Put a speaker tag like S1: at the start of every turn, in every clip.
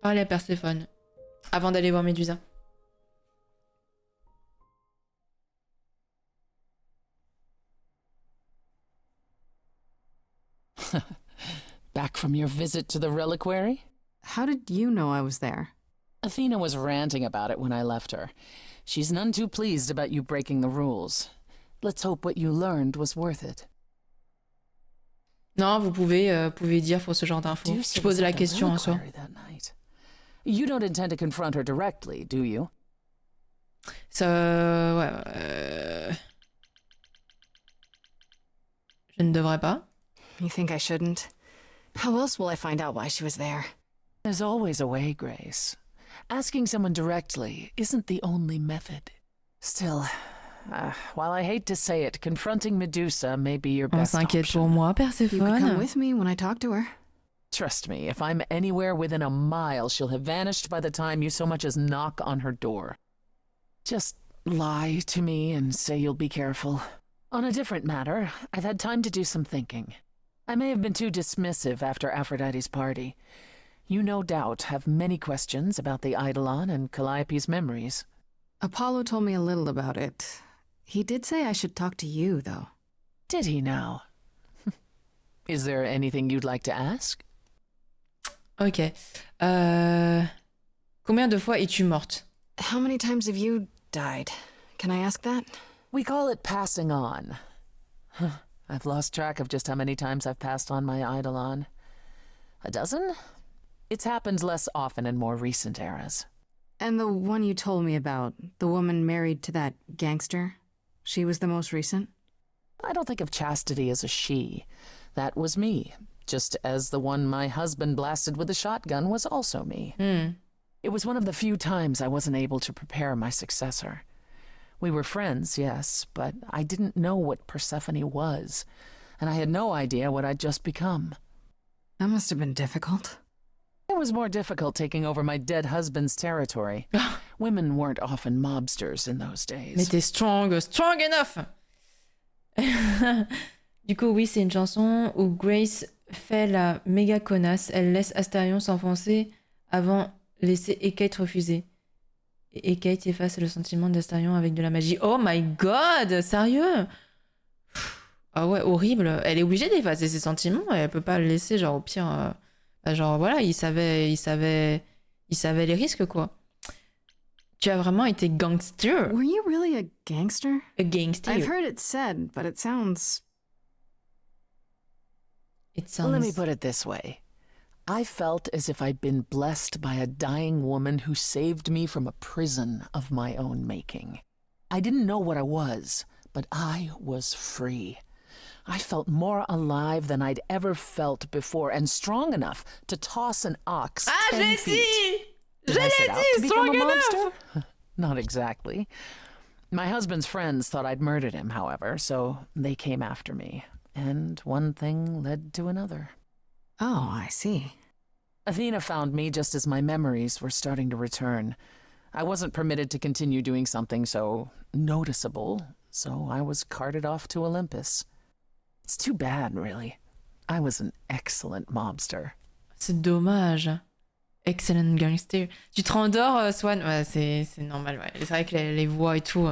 S1: Parler à Perséphone. Avant d'aller voir Médusa.
S2: Back from your visit to the reliquary?
S3: How did you know I was there?
S2: Athena was ranting about it when I left her. She's none too pleased about you breaking the rules. Let's hope what you learned was worth it.
S1: Non, vous pouvez dire pour ce genre d'infos. Je pose la question en soi.
S2: You don't intend to confront her directly, do you?
S1: Ça, ouais. Je ne devrais pas.
S3: You think I shouldn't? How else will I find out why she was there?
S2: There's always a way, Grace. Asking someone directly isn't the only method. Still, while I hate to say it, confronting Médusa may be your best option.
S1: On s'inquiète pour moi,
S3: You could come
S1: Perséphone.
S3: with me when I talk to her.
S2: Trust me, if I'm anywhere within a mile, she'll have vanished by the time you so much as knock on her door. Just lie to me and say you'll be careful. On a different matter, I've had time to do some thinking. I may have been too dismissive after Aphrodite's party. You no doubt have many questions about the Eidolon and Calliope's memories.
S3: Apollo told me a little about it. He did say I should talk to you, though.
S2: Did he now? Is there anything you'd like to ask?
S1: Ok. Combien de fois es-tu morte?
S3: How many times have you died? Can I ask that?
S2: We call it passing on. I've lost track of just how many times I've passed on my Eidolon. A dozen? It's happened less often in more recent eras.
S3: And the one you told me about, the woman married to that gangster, she was the most recent?
S2: I don't think of Chastity as a she. That was me, just as the one my husband blasted with a shotgun was also me. It was one of the few times I wasn't able to prepare my successor. We were friends, yes, but I didn't know what Persephone was, and I had no idea what I'd just become.
S3: That must have been difficult.
S2: It was more difficult taking over my dead husband's territory. Women weren't often mobsters in those days.
S1: Mais t'es strong enough. Du coup, oui, c'est une chanson où Grace fait la méga connasse. Elle laisse Astérion s'enfoncer avant laisser Hécate refuser. Et Hécate efface le sentiment d'Astérion avec de la magie. Oh my god, sérieux? Ah ouais, horrible. Elle est obligée d'effacer ses sentiments. Elle peut pas le laisser, genre au pire. Genre voilà, il savait les risques, quoi. Tu as vraiment été gangster.
S3: Were you really a gangster?
S1: A gangster.
S3: I've heard it said, but it sounds...
S2: Let me put it this way. I felt as if I'd been blessed by a dying woman who saved me from a prison of my own making. I didn't know what I was, but I was free. I felt more alive than I'd ever felt before, and strong enough to toss an ox 10 feet. Did I set out to become a monster? Not exactly. My husband's friends thought I'd murdered him, however, so they came after me. And one thing led to another.
S3: Oh, I see.
S2: Athena found me just as my memories were starting to return. I wasn't permitted to continue doing something so noticeable, so I was carted off to Olympus. It's too bad, really. I was an excellent mobster.
S1: C'est dommage. Excellent gangster. Tu te rendors, Swan? Ouais, c'est normal, ouais. C'est vrai que les voix et tout...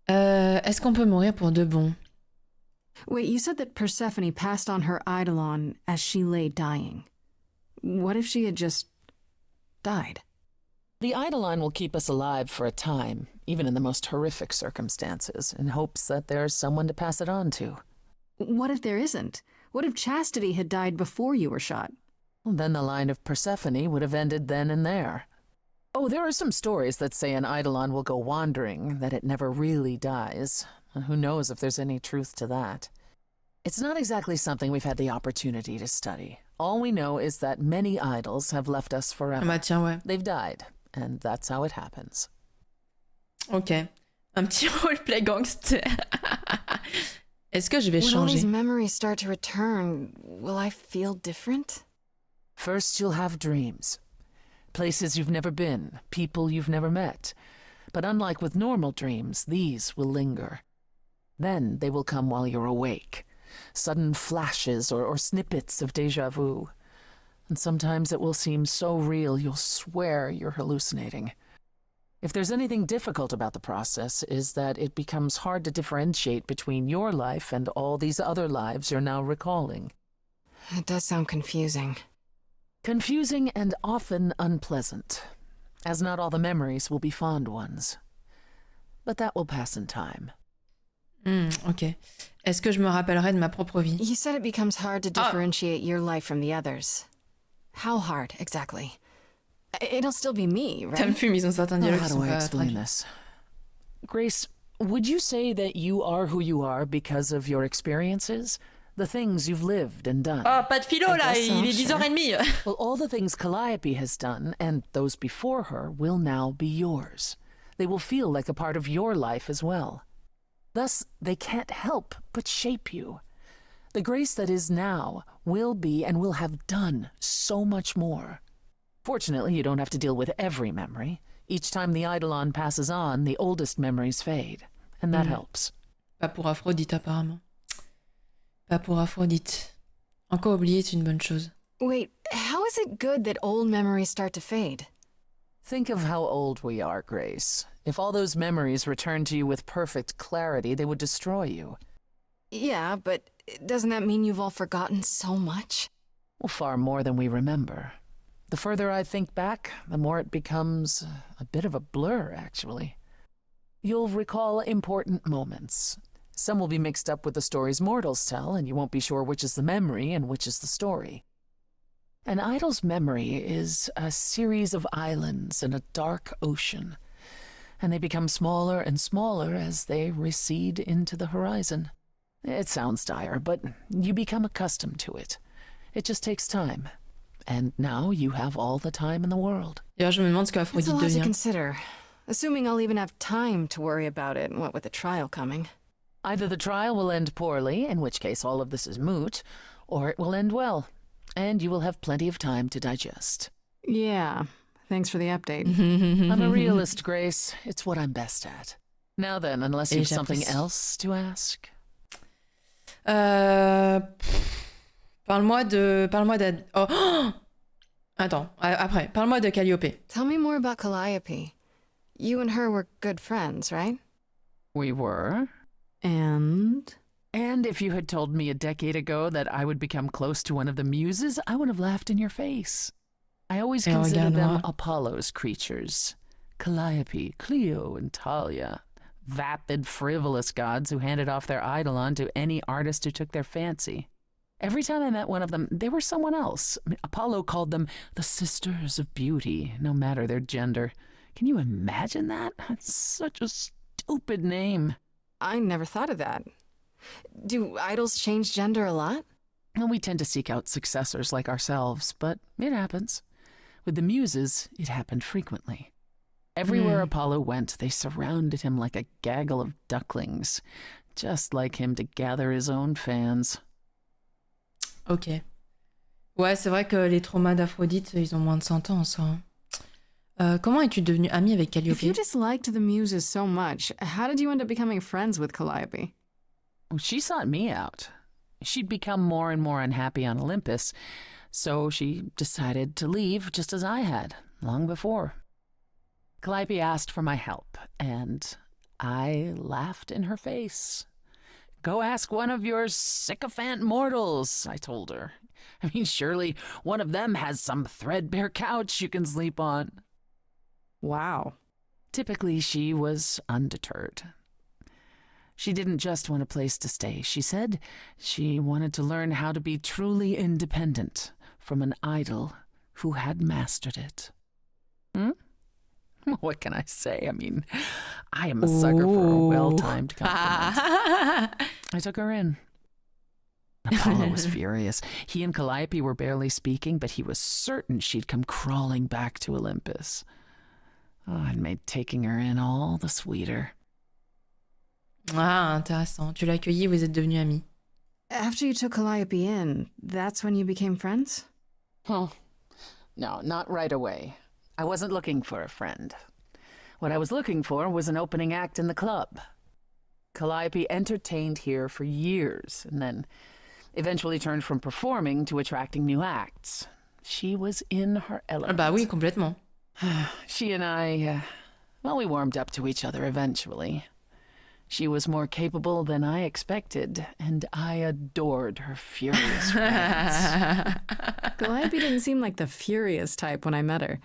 S1: Est-ce qu'on peut mourir pour de bon?
S3: Wait, you said that Persephone passed on her Eidolon as she lay dying. What if she had just died?
S2: The Eidolon will keep us alive for a time, even in the most horrific circumstances, in hopes that there's someone to pass it on to.
S3: What if there isn't? What if Chastity had died before you were shot?
S2: Well, then the line of Persephone would have ended then and there. Oh, there are some stories that say an Eidolon will go wandering, that it never really dies. And who knows if there's any truth to that. It's not exactly something we've had the opportunity to study. All we know is that many idols have left us forever.
S1: Ah bah tiens, ouais.
S2: They've died, and that's how it happens.
S1: Ok. Un petit roleplay gangster. Est-ce que je vais
S3: When all these
S1: changer?
S3: memories start to return, will I feel different?
S2: First, you'll have dreams. Places you've never been, people you've never met. But unlike with normal dreams, these will linger. Then they will come while you're awake. Sudden flashes or snippets of déjà vu. And sometimes it will seem so real you'll swear you're hallucinating. If there's anything difficult about the process, is that it becomes hard to differentiate between your life and all these other lives you're now recalling.
S3: It does sound confusing.
S2: Confusing and often unpleasant, as not all the memories will be fond ones. But that will pass in time.
S1: Ok. Est-ce que je me rappellerai de ma propre vie?
S3: You said it becomes hard to differentiate your life from the others. How hard, exactly? It'll still be me,
S1: Ça me
S3: right?
S1: fume, ils ont certains dialogues
S2: How
S1: qui
S2: do
S1: sont
S2: I
S1: pas
S2: explain
S1: traduits.
S2: this? Grace, would you say that you are who you are because of your experiences? The things you've lived and done?
S1: Oh, pas de philo
S3: I
S1: là,
S3: guess so,
S1: il est
S3: sure.
S1: 10h30.
S2: Well, all the things Calliope has done, and those before her, will now be yours. They will feel like a part of your life as well. Thus, they can't help but shape you. The Grace that is now will be and will have done so much more. Fortunately, you don't have to deal with every memory. Each time the Eidolon passes on, the oldest memories fade, and that helps.
S1: Pas pour Aphrodite apparemment. Pas pour Aphrodite. Encore oublier, c'est une bonne chose.
S3: Wait, how is it good that old memories start to fade?
S2: Think of how old we are, Grace. If all those memories returned to you with perfect clarity, they would destroy you.
S3: Yeah, but doesn't that mean you've all forgotten so much?
S2: Well, far more than we remember. The further I think back, the more it becomes a bit of a blur, actually. You'll recall important moments. Some will be mixed up with the stories mortals tell, and you won't be sure which is the memory and which is the story. An idol's memory is a series of islands in a dark ocean, and they become smaller and smaller as they recede into the horizon. It sounds dire, but you become accustomed to it. It just takes time. And now you have all the time in the world.
S1: D'ailleurs, je me demande ce
S3: It's a
S1: qu'Aphrodite
S3: lot to
S1: devient.
S3: consider. Assuming I'll even have time to worry about it, what with the trial coming.
S2: Either the trial will end poorly, in which case all of this is moot, or it will end well, and you will have plenty of time to digest.
S3: Yeah, thanks for the update.
S2: I'm a realist, Grace. It's what I'm best at. Now then, unless you've something
S1: j'apprécie.
S2: else to ask.
S1: Parle-moi de... Oh Attends, après, parle-moi de Calliope.
S3: Tell me more about Calliope. You and her were good friends, right?
S2: We were.
S3: And?
S2: And if you had told me a decade ago that I would become close to one of the muses, I would have laughed in your face. I always
S1: Et
S2: considered them
S1: regarde-moi.
S2: Apollo's creatures. Calliope, Clio, and Talia. Vapid, frivolous gods who handed off their eidolon to any artist who took their fancy. Every time I met one of them, they were someone else. I mean, Apollo called them the Sisters of Beauty, no matter their gender. Can you imagine that? That's such a stupid name.
S3: I never thought of that. Do idols change gender a lot?
S2: Well, we tend to seek out successors like ourselves, but it happens. With the muses, it happened frequently. Everywhere Apollo went, they surrounded him like a gaggle of ducklings, just like him to gather his own fans.
S1: Ok. Ouais, c'est vrai que les traumas d'Aphrodite, ils ont moins de 100 ans en soi. Comment es-tu devenue amie avec
S3: If you
S1: Calliope?
S3: disliked the muses so much, how did you end up becoming friends with Calliope?
S2: Well, she sought me out. She'd become more and more unhappy on Olympus, so she decided to leave just as I had, long before. Calliope asked for my help, and I laughed in her face. Go ask one of your sycophant mortals, I told her. I mean, surely one of them has some threadbare couch you can sleep on.
S3: Wow.
S2: Typically, she was undeterred. She didn't just want a place to stay. She said she wanted to learn how to be truly independent from an idol who had mastered it. What can I say? I mean, I am a sucker for a well-timed compliment. I took her in. Apollo was furious. He and Calliope were barely speaking, but he was certain she'd come crawling back to Olympus. Oh, it made taking her in all the sweeter.
S1: Ah, intéressant. Tu l'as accueillie, vous êtes devenus amis.
S3: After you took Calliope in, that's when you became friends?
S2: Well, no, not right away. I wasn't looking for a friend. What I was looking for was an opening act in the club. Calliope entertained here for years and then eventually turned from performing to attracting new acts. She was in her
S1: Ah
S2: element.
S1: bah oui, complètement.
S2: She and I, well, we warmed up to each other eventually. She was more capable than I expected, and I adored her furious rants.
S3: Calliope didn't seem like the furious type when I met her.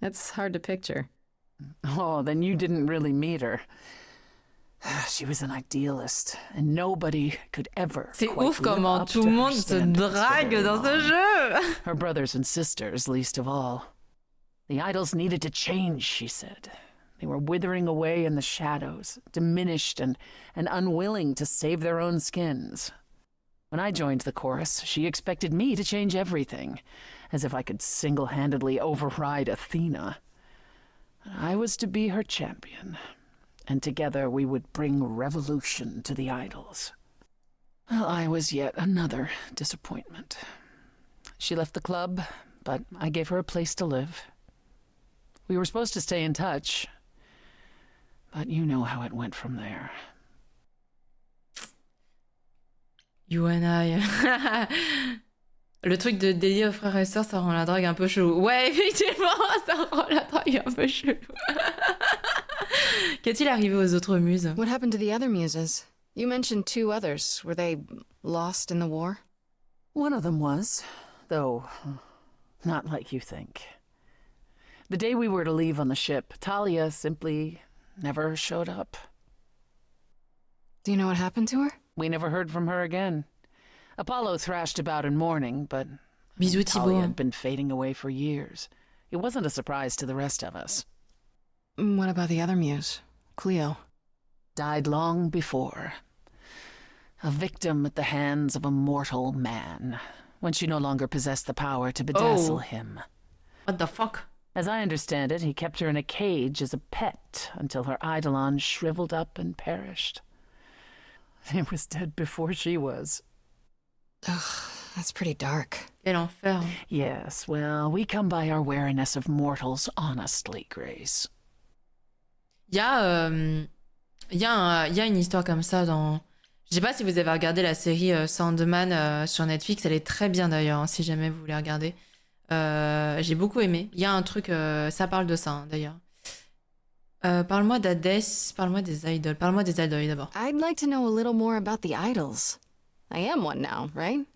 S3: That's hard to picture.
S2: Oh, then you didn't really meet her. She was an idealist, and nobody could ever
S1: C'est
S2: quite
S1: ouf
S2: live
S1: comment
S2: up
S1: tout
S2: to
S1: le
S2: her
S1: monde se
S2: standards for
S1: drague
S2: very
S1: dans ce
S2: long.
S1: jeu.
S2: Her brothers and sisters, least of all. The idols needed to change, she said. They were withering away in the shadows, diminished and unwilling to save their own skins. When I joined the chorus, she expected me to change everything, as if I could single-handedly override Athena. I was to be her champion, and together we would bring revolution to the idols. Well, I was yet another disappointment. She left the club, but I gave her a place to live. We were supposed to stay in touch, but you know how it went from there.
S1: You and I. Le truc de délier aux frères et sœurs, ça rend la drague un peu chelou. Ouais, effectivement, ça rend la drague un peu chelou. Qu'est-il arrivé aux autres muses?
S3: What happened to the other muses? You mentioned 2 others. Were they lost in the war?
S2: One of them was, though not like you think. The day we were to leave on the ship, Talia simply never showed up.
S3: Do you know what happened to her?
S2: We never heard from her again. Apollo thrashed about in mourning, but
S1: Bisous
S2: Talia
S1: Thibaut.
S2: had been fading away for years. It wasn't a surprise to the rest of us.
S3: What about the other muse? Cleo.
S2: Died long before. A victim at the hands of a mortal man, when she no longer possessed the power to bedazzle him.
S1: What the fuck?
S2: As I understand it, he kept her in a cage as a pet until her eidolon shriveled up and perished. He was dead before she was.
S3: Ugh, that's pretty dark.
S1: Quel enfer.
S2: Yes, well, we come by our wariness of mortals honestly, Grace.
S1: Il y a une histoire comme ça dans... Je sais pas si vous avez regardé la série Sandman sur Netflix. Elle est très bien d'ailleurs, hein, si jamais vous voulez regarder. J'ai beaucoup aimé. Il y a un truc... ça parle de ça, hein, d'ailleurs. Parle-moi d'Hadès, parle-moi des idoles. Parle-moi des idoles d'abord.
S3: I'd like to know a little more about the idols. I am one now, right?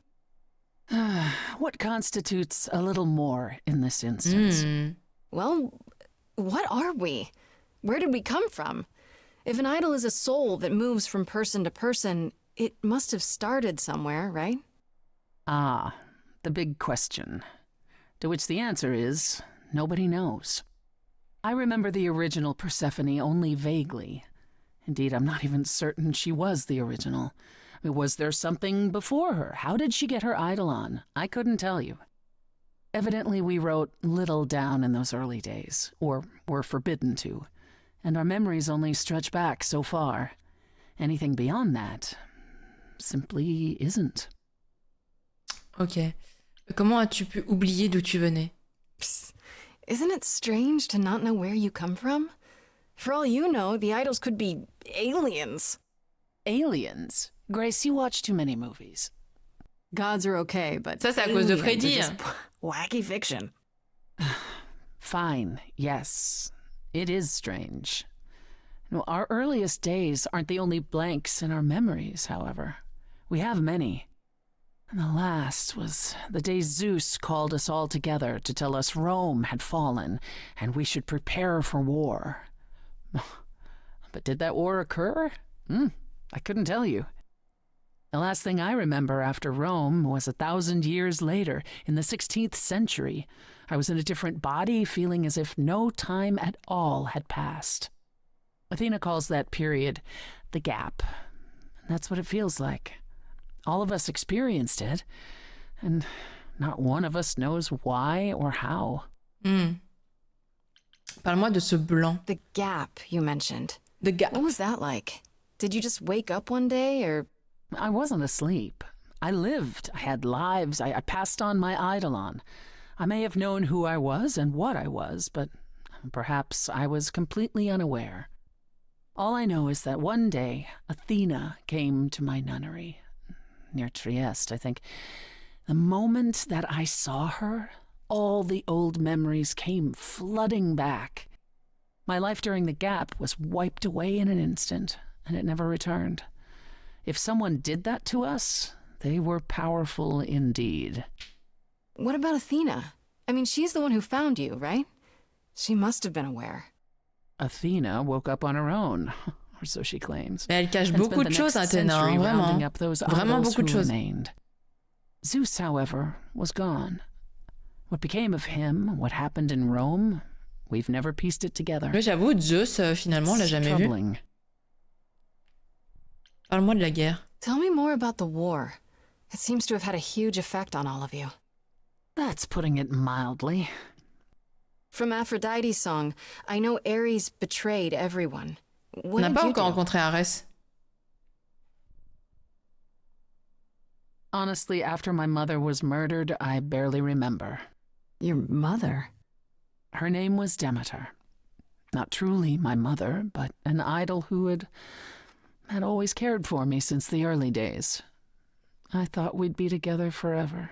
S2: What constitutes a little more in this instance?
S3: Well, what are we? Where did we come from? If an idol is a soul that moves from person to person, it must have started somewhere, right?
S2: Ah, the big question. To which the answer is, nobody knows. I remember the original Persephone only vaguely. Indeed, I'm not even certain she was the original. Was there something before her? How did she get her eidolon? I couldn't tell you. Evidently, we wrote little down in those early days, or were forbidden to, and our memories only stretch back so far. Anything beyond that simply isn't.
S1: Ok. Comment as-tu pu oublier d'où tu venais?
S3: Psst. Isn't it strange to not know where you come from? For all you know, the idols could be aliens.
S2: Aliens? Grace, you watch too many movies.
S3: Gods are okay, but
S1: Ça, c'est à cause de
S3: aliens are
S1: Freddy.
S3: just wacky fiction.
S2: Fine, yes. It is strange. No, our earliest days aren't the only blanks in our memories, however. We have many. And the last was the day Zeus called us all together to tell us Rome had fallen and we should prepare for war. But did that war occur? I couldn't tell you. The last thing I remember after Rome was 1,000 years later, in the 16th century. I was in a different body, feeling as if no time at all had passed. Athena calls that period the gap. And that's what it feels like. All of us experienced it, and not one of us knows why or how.
S1: Parle-moi de ce blanc.
S3: The gap you mentioned.
S1: The gap.
S3: What was that like? Did you just wake up one day, or...
S2: I wasn't asleep. I lived. I had lives. I passed on my eidolon. I may have known who I was and what I was, but perhaps I was completely unaware. All I know is that one day Athena came to my nunnery, near Trieste, I think. The moment that I saw her, all the old memories came flooding back. My life during the gap was wiped away in an instant, and it never returned. If someone did that to us, they were powerful indeed.
S3: What about Athena? I mean, she's the one who found you, right? She must have been aware.
S2: Athena woke up on her own, or so she claims.
S1: Mais elle cache
S2: and spent
S1: beaucoup
S2: the
S1: de choses,
S2: next
S1: Athéna,
S2: century
S1: hein,
S2: rounding
S1: vraiment.
S2: up those
S1: Vraiment
S2: idols
S1: beaucoup de
S2: who
S1: choses.
S2: remained. Zeus, however, was gone. What became of him, what happened in Rome, we've never pieced it together.
S1: Mais j'avoue, Zeus, finalement, on l'a
S2: It's
S1: jamais vu.
S2: troubling.
S1: Parle-moi de la guerre.
S3: Tell me more about the war. It seems to have had a huge effect on all of you.
S2: That's putting it mildly.
S3: From Aphrodite's song, I know Ares betrayed everyone.
S1: On
S3: What
S1: n'a
S3: did
S1: pas
S3: you
S1: encore
S3: do?
S1: rencontré Arès.
S2: Honestly, after my mother was murdered, I barely remember.
S3: Your mother?
S2: Her name was Demeter. Not truly my mother, but an idol who had always cared for me since the early days. I thought we'd be together forever.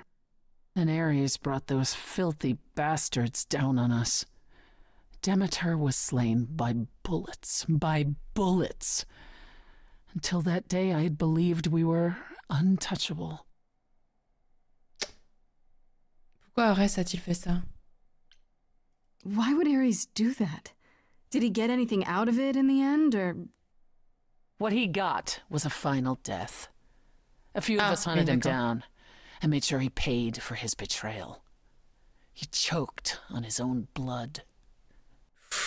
S2: And Ares brought those filthy bastards down on us. Demeter was slain by bullets. Until that day, I had believed we were untouchable.
S1: Pourquoi Arès a-t-il fait ça?
S3: Why would Ares do that? Did he get anything out of it in the end, or...
S2: What he got was a final death. A few of
S1: Ah,
S2: us hunted him
S1: d'accord.
S2: down and made sure he paid for his betrayal. He choked on his own blood.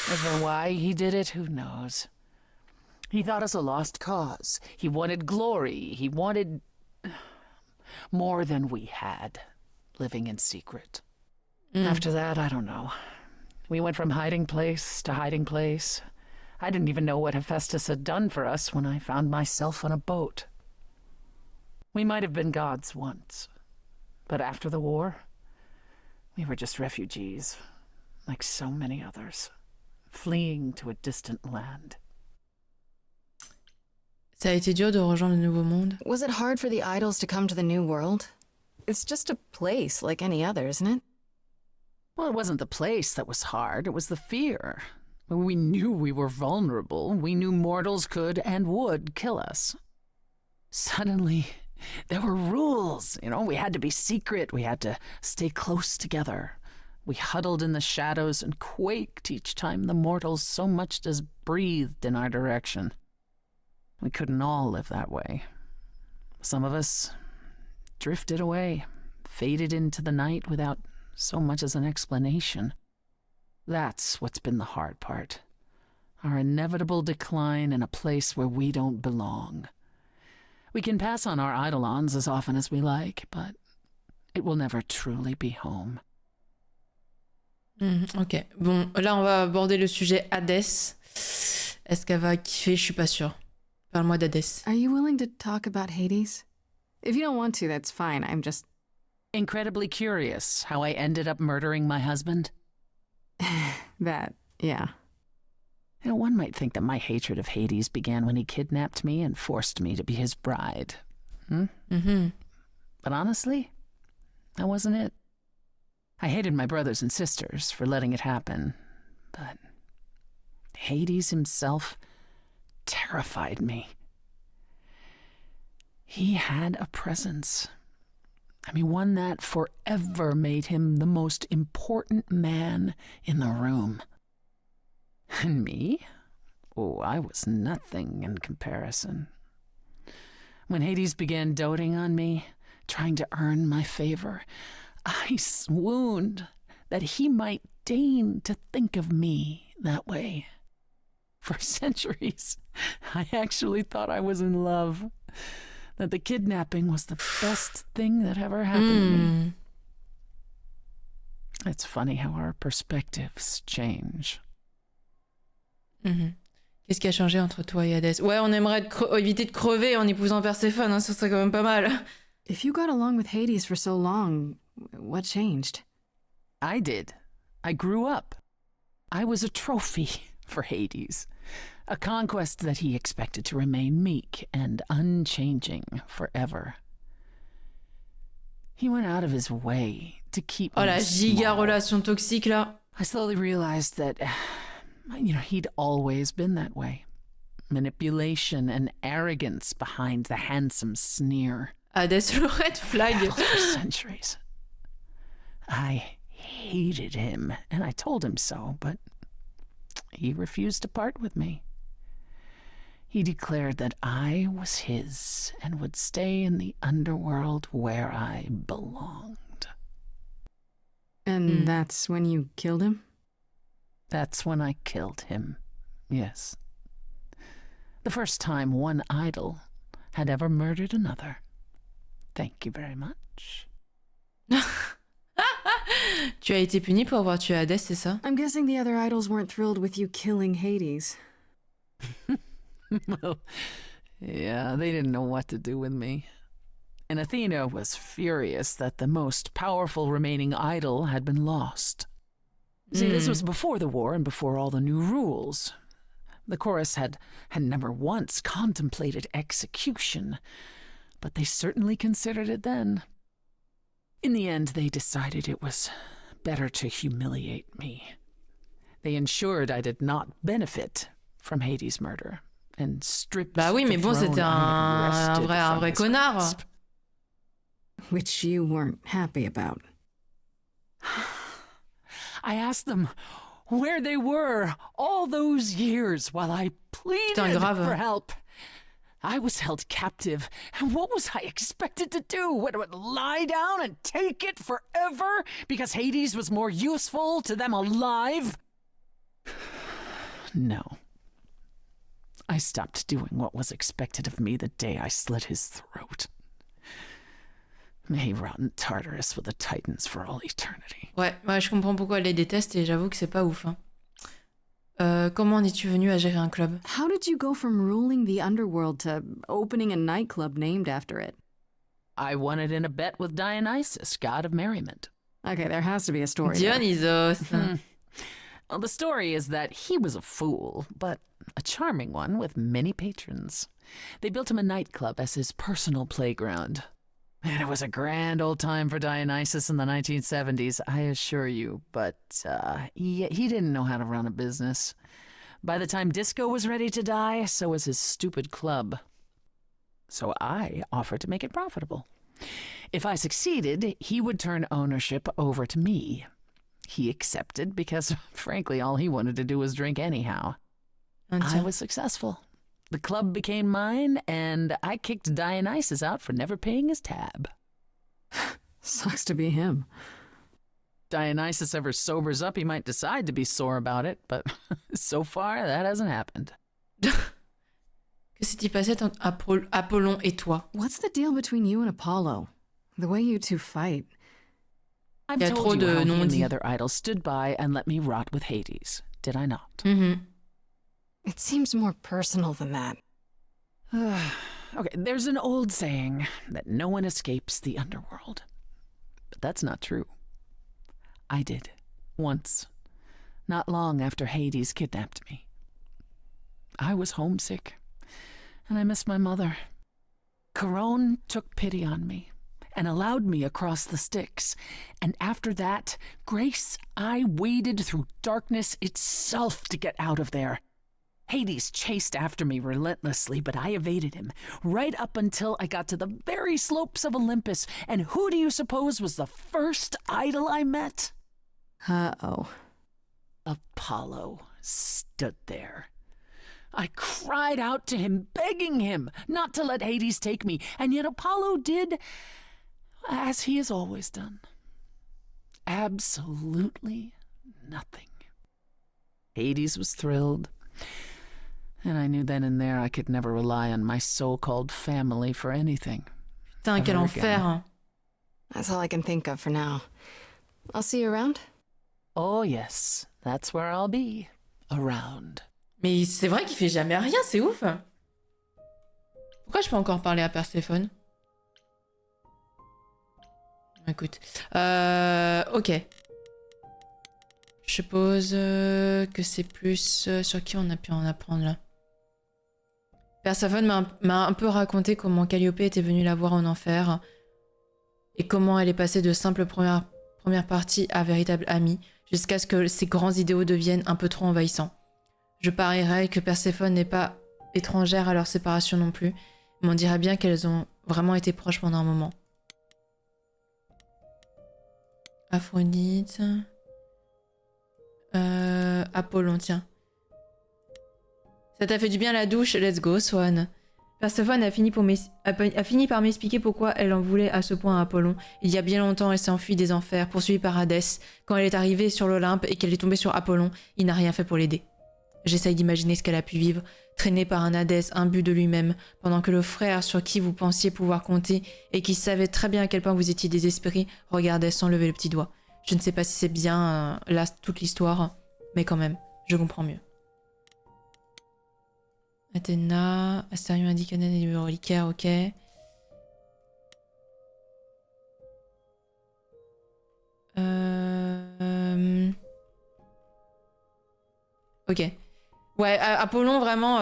S2: As for why he did it, who knows? He thought us a lost cause. He wanted glory. He wanted more than we had, living in secret. After that, I don't know. We went from hiding place to hiding place. I didn't even know what Hephaestus had done for us when I found myself on a boat. We might have been gods once, but after the war, we were just refugees, like so many others, fleeing to a distant land.
S1: Ça a été dur de rejoindre le Nouveau Monde.
S3: Was it hard for the idols to come to the New World? It's just a place like any other, isn't it?
S2: Well, it wasn't the place that was hard, it was the fear. We knew we were vulnerable. We knew mortals could and would kill us. Suddenly, there were rules. We had to be secret. We had to stay close together. We huddled in the shadows and quaked each time the mortals so much as breathed in our direction. We couldn't all live that way. Some of us drifted away, faded into the night without so much as an explanation. That's what's been the hard part. Our inevitable decline in a place where we don't belong. We can pass on our eidolons as often as we like, but it will never truly be home.
S1: Ok. Bon, là, on va aborder le sujet Hadès. Est-ce qu'elle va kiffer? Je suis pas sûre. Parle-moi d'Hadès.
S3: Are you willing to talk about Hades? If you don't want to, that's fine. I'm just...
S2: Incredibly curious how I ended up murdering my husband.
S3: that, yeah.
S2: One might think that my hatred of Hades began when he kidnapped me and forced me to be his bride. But honestly, that wasn't it. I hated my brothers and sisters for letting it happen, but Hades himself terrified me. He had a presence. One that forever made him the most important man in the room. And me? Oh, I was nothing in comparison. When Hades began doting on me, trying to earn my favor, I swooned that he might deign to think of me that way. For centuries, I actually thought I was in love, that the kidnapping was the best thing that ever happened to me. It's funny how our perspectives change.
S1: Qu'est-ce qui a changé entre toi et Hadès? Ouais, on aimerait éviter de crever en épousant Perséphone, hein, ça serait quand même pas mal.
S3: If you got along with Hades for so long, what changed?
S2: I did. I grew up. I was a trophy for Hades, a conquest that he expected to remain meek and unchanging forever. He went out of his way to keep
S1: Oh
S2: me
S1: la giga
S2: small.
S1: relation toxique là.
S2: I slowly realized that, he'd always been that way. Manipulation and arrogance behind the handsome sneer.
S1: Hadès le red flag.
S2: For centuries. I hated him, and I told him so, but he refused to part with me. He declared that I was his and would stay in the underworld where I belonged.
S3: And that's when you killed him?
S2: That's when I killed him, yes. The first time one idol had ever murdered another. Thank you very much.
S1: Tu as été puni pour avoir tué Hadès, c'est ça?
S3: I'm guessing the other idols weren't thrilled with you killing Hades.
S2: Well, yeah, they didn't know what to do with me. And Athena was furious that the most powerful remaining idol had been lost. See, this was before the war and before all the new rules. The chorus had never once contemplated execution, but they certainly considered it then. In the end, they decided it was better to humiliate me. They ensured I did not benefit from Hades' murder. And stripped
S1: Bah oui, mais bon, c'était un vrai connard.
S3: Which you weren't happy about.
S2: I asked them where they were all those years while I pleaded for help. I was held captive, and what was I expected to do? What, lie down and take it forever because Hades was more useful to them alive? No. I stopped doing what was expected of me the day I slit his throat. May he rot in Tartarus with the Titans for all eternity.
S1: Ouais, je comprends pourquoi elle les déteste et j'avoue que c'est pas ouf. Hein. Comment en es-tu venu à gérer un club?
S3: How did you go from ruling the underworld to opening a nightclub named after it?
S2: I won it in a bet with Dionysus, god of merriment.
S3: Okay, there has to be a story there.
S1: Dionysos.
S2: Well, the story is that he was a fool, but a charming one with many patrons. They built him a nightclub as his personal playground. And it was a grand old time for Dionysus in the 1970s, I assure you, but he didn't know how to run a business. By the time disco was ready to die, so was his stupid club. So I offered to make it profitable. If I succeeded, he would turn ownership over to me. He accepted because, frankly, all he wanted to do was drink anyhow. I was successful. The club became mine, and I kicked Dionysus out for never paying his tab.
S3: Sucks to be him.
S2: Dionysus ever sobers up, he might decide to be sore about it, but so far, that hasn't happened.
S1: Que s'est-il passé entre Apollon et toi?
S3: What's the deal between you and Apollo? The way you two fight.
S2: I've told you how he and the other idols stood by and let me rot with Hades, did I not?
S1: Mm-hmm.
S3: It seems more personal than that.
S2: Okay, there's an old saying that no one escapes the underworld. But that's not true. I did, once, not long after Hades kidnapped me. I was homesick, and I missed my mother. Charon took pity on me and allowed me across the Styx. And after that, Grace, I waded through darkness itself to get out of there. Hades chased after me relentlessly, but I evaded him, right up until I got to the very slopes of Olympus. And who do you suppose was the first idol I met?
S3: Uh-oh.
S2: Apollo stood there. I cried out to him, begging him not to let Hades take me, and yet Apollo did as he has always done. Absolutely nothing. Hades was thrilled, and I knew then and there I could never rely on my so-called family for anything.
S1: Putain, quel enfer, hein.
S3: That's all I can think of for now. I'll see you around?
S2: Oh yes, that's where I'll be. Around.
S1: Mais c'est vrai qu'il fait jamais rien, c'est ouf. Pourquoi je peux encore parler à Perséphone? Écoute. Ok. Je suppose que c'est plus sur qui on a pu en apprendre là. Perséphone m'a un peu raconté comment Calliope était venue la voir en enfer et comment elle est passée de simple première Première partie à véritable ami, jusqu'à ce que ces grands idéaux deviennent un peu trop envahissants. Je parierais que Perséphone n'est pas étrangère à leur séparation non plus, mais on dirait bien qu'elles ont vraiment été proches pendant un moment. Aphrodite... Apollon, tiens. Ça t'a fait du bien la douche, let's go, Swan. Perséphone a fini par m'expliquer pourquoi elle en voulait à ce point à Apollon. Il y a bien longtemps, elle s'est enfuie des enfers, poursuivie par Hadès. Quand elle est arrivée sur l'Olympe et qu'elle est tombée sur Apollon, il n'a rien fait pour l'aider. J'essaye d'imaginer ce qu'elle a pu vivre, traînée par un Hadès imbu de lui-même, pendant que le frère sur qui vous pensiez pouvoir compter et qui savait très bien à quel point vous étiez désespéré regardait sans lever le petit doigt. Je ne sais pas si c'est bien là toute l'histoire, mais quand même, je comprends mieux. Athéna, Astérion, Indicanen et le reliquaire, ok. Ok. Ouais, Apollon, vraiment,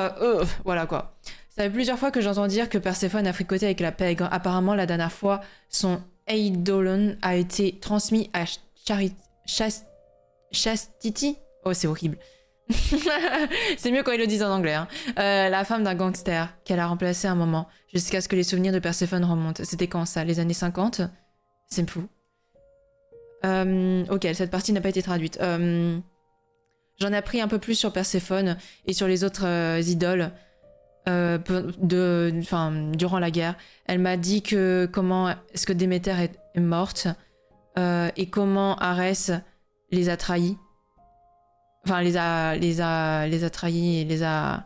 S1: voilà quoi. Ça fait plusieurs fois que j'entends dire que Perséphone a fricoté avec la pègre. Apparemment, la dernière fois, son eidolon a été transmis à Chastity. Oh, c'est horrible. C'est mieux quand ils le disent en anglais. Hein. La femme d'un gangster qu'elle a remplacé un moment, jusqu'à ce que les souvenirs de Perséphone remontent. C'était quand ça? Les années 50? C'est fou. Ok, cette partie n'a pas été traduite. J'en ai appris un peu plus sur Perséphone et sur les autres idoles durant la guerre. Elle m'a dit que comment est-ce que Déméter est morte et comment Arès les a trahis. Enfin, les a trahis et les a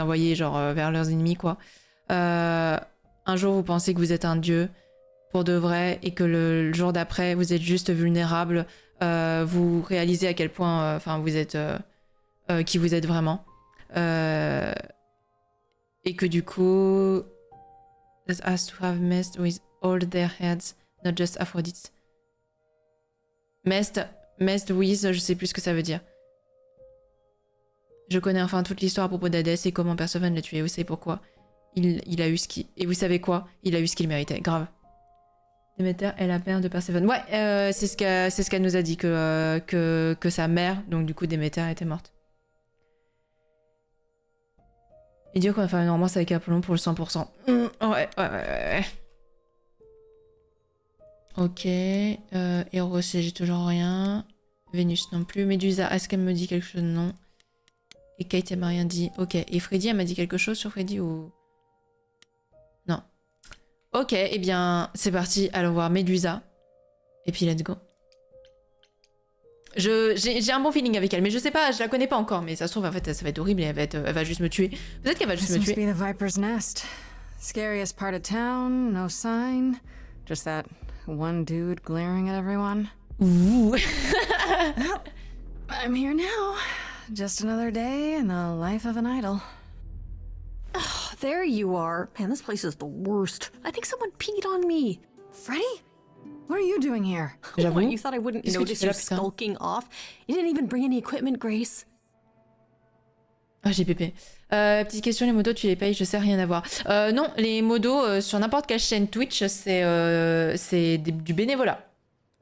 S1: envoyés genre vers leurs ennemis quoi. Un jour vous pensez que vous êtes un dieu pour de vrai et que le jour d'après vous êtes juste vulnérable. Vous réalisez à quel point vous êtes qui vous êtes vraiment et que du coup that has to have messed with all their heads, not just Aphrodite. Messed with, je sais plus ce que ça veut dire. Je connais enfin toute l'histoire à propos d'Hadès et comment Perséphone l'a tué. Vous savez pourquoi il a eu ce qu'il... Et vous savez quoi? Il a eu ce qu'il méritait. Grave. Déméter est la mère de Perséphone. Ouais, c'est ce qu'elle nous a dit, que sa mère, donc du coup Déméter, était morte. Et dire qu'on va faire une romance avec Apollon pour le 100%. Ouais. Ok. Eros, j'ai toujours rien. Vénus non plus. Médusa, est-ce qu'elle me dit quelque chose? Non. Et Kate, elle m'a rien dit. Ok. Et Freddy, elle m'a dit quelque chose sur Freddy ou... Non. Ok, eh bien, c'est parti. Allons voir Médusa. Et puis, let's go. J'ai un bon feeling avec elle, mais je sais pas, je la connais pas encore. Mais ça se trouve, en fait, ça va être horrible et elle va juste me tuer. Peut-être qu'elle va juste me tuer.
S3: This must be the Viper's Nest. Scariest part of town, no sign. Just that one dude glaring at everyone.
S1: Ouh.
S3: Well, I'm here now. Just another day in the life of an idol.
S4: Oh, there you are. Man, this place is the worst. I think someone peed on me.
S3: Freddy? What are you doing here?
S4: What, you thought I wouldn't
S1: Qu'est-ce que tu
S4: notice
S1: fais
S4: you
S1: là, putain?
S4: skulking off? You didn't even bring any equipment, Grace.
S1: Ah, j'ai pépé. Petite question, les modos, tu les payes? Je sais, rien à voir. Non, les modos, sur n'importe quelle chaîne Twitch, c'est du bénévolat.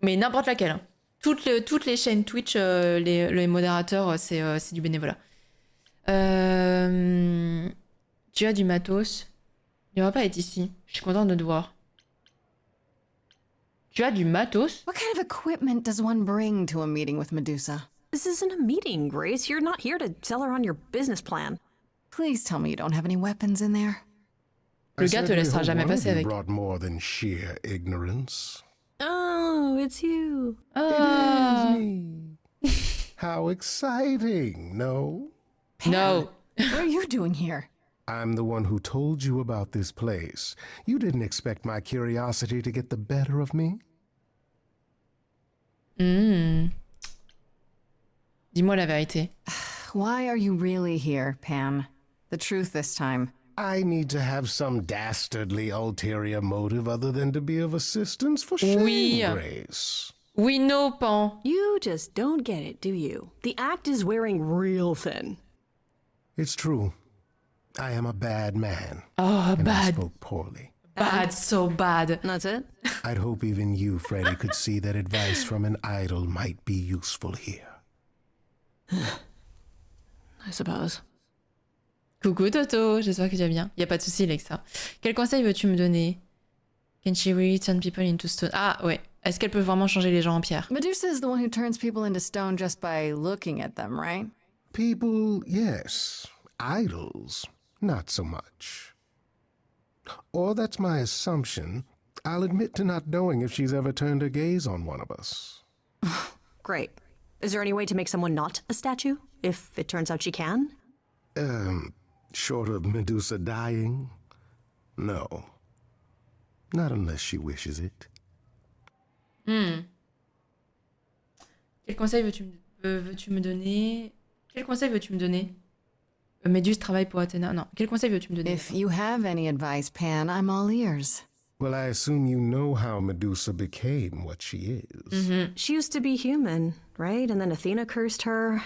S1: Mais n'importe laquelle. Hein. Toutes les chaînes Twitch, les modérateurs, c'est du bénévolat. Tu as du matos? Il va pas être ici. Je suis contente de te voir. Tu as du matos?
S3: What kind of equipment does one bring to a meeting with Médusa?
S4: This isn't a meeting, Grace. You're not here to sell her on your business plan.
S3: Please tell me you don't have any weapons in there.
S1: Le gars te laissera jamais passer avec.
S5: Brought more than sheer ignorance.
S4: Oh, it's you.
S1: Ah.
S5: It is me. How exciting, no?
S1: No.
S3: What are you doing here?
S5: I'm the one who told you about this place. You didn't expect my curiosity to get the better of me?
S1: Dis-moi la vérité.
S3: Why are you really here, Pan? The truth this time.
S5: I need to have some dastardly ulterior motive other than to be of assistance for shame,
S1: Oui.
S5: Grace.
S1: We know, Pan.
S4: You just don't get it, do you? The act is wearing real thin.
S5: It's true. I am a bad man.
S1: Oh,
S5: And I
S1: bad.
S5: spoke poorly.
S1: bad, so bad.
S4: That's it?
S5: I'd hope even you, Freddy, could see that advice from an idol might be useful here.
S4: I suppose.
S1: Coucou Toto, j'espère que tu vas bien. Y a pas de souci, Lexa. Quel conseil veux-tu me donner? Can she really turn people into stone? Ah ouais. Est-ce qu'elle peut vraiment changer les gens en pierre?
S3: Medusa is the one who turns people into stone just by looking at them, right?
S5: People, yes. Idols, not so much. Or that's my assumption. I'll admit to not knowing if she's ever turned her gaze on one of us.
S4: Great. Is there any way to make someone not a statue, if it turns out she can?
S5: Short of Medusa dying? No. Not unless she wishes it.
S1: Quel conseil veux-tu me donner? Quel conseil veux-tu me donner? Méduse travaille pour Athéna. Non. Quel conseil veux-tu me donner?
S3: If you have any advice, Pan, I'm all ears.
S5: Well, I assume you know how Medusa became what she is.
S4: She used to be human, right? And then Athena cursed her.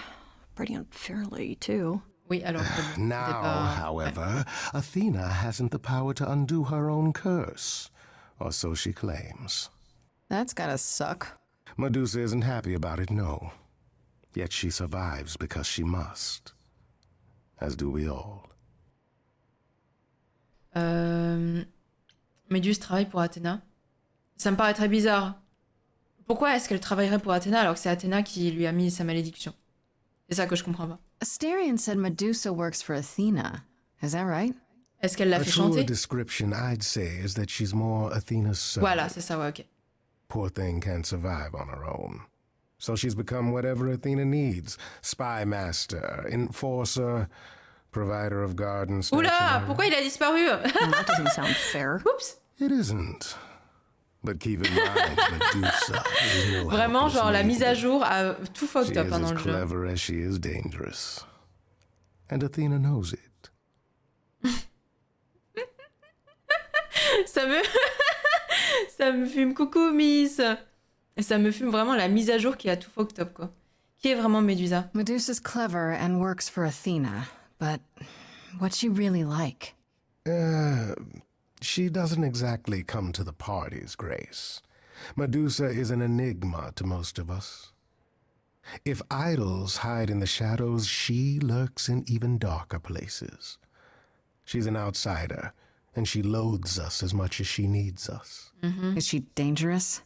S4: Pretty unfairly, too.
S1: Oui, alors.
S5: Now, however, Athena hasn't the power to undo her own curse. Or so she claims.
S3: That's gotta suck.
S5: Medusa isn't happy about it, no. Yet she survives because she must. As do we all.
S1: Méduse travaille pour Athéna. Ça me paraît très bizarre. Pourquoi est-ce qu'elle travaillerait pour Athéna alors que c'est Athéna qui lui a mis sa malédiction? C'est ça que je comprends pas.
S3: Asterion said Medusa works for Athena. Is that right?
S1: Est-ce qu'elle l'a
S5: A
S1: fait
S5: truer
S1: chanter?
S5: description, I'd say, is that she's more Athena's servant.
S1: Voilà, c'est ça, ouais, ok.
S5: Poor thing can't survive on her own. So she's become whatever Athena needs. Spy master, enforcer, provider of garden
S1: Oula,
S5: stationery.
S1: pourquoi il a disparu?
S4: That doesn't sound fair.
S1: Oups.
S5: It isn't. But keep in mind, Medusa is no
S1: Vraiment,
S5: helpless
S1: genre, la mise à
S5: maiden.
S1: jour a tout
S5: She
S1: fucked up
S5: is
S1: hein, dans
S5: as
S1: le jeu.
S5: clever as she is dangerous. And Athena knows it.
S1: Ça me... ça me fume. Coucou, Miss. Ça me fume vraiment la mise à jour qui a tout fucked up, quoi. Qui est vraiment Médusa?
S3: Medusa's clever and works for Athena, but what's she really like?
S5: She doesn't exactly come to the parties, Grace. Medusa is an enigma to most of us. If idols hide in the shadows, she lurks in even darker places. She's an outsider, and she loathes us as much as she needs us.
S3: Is she dangerous?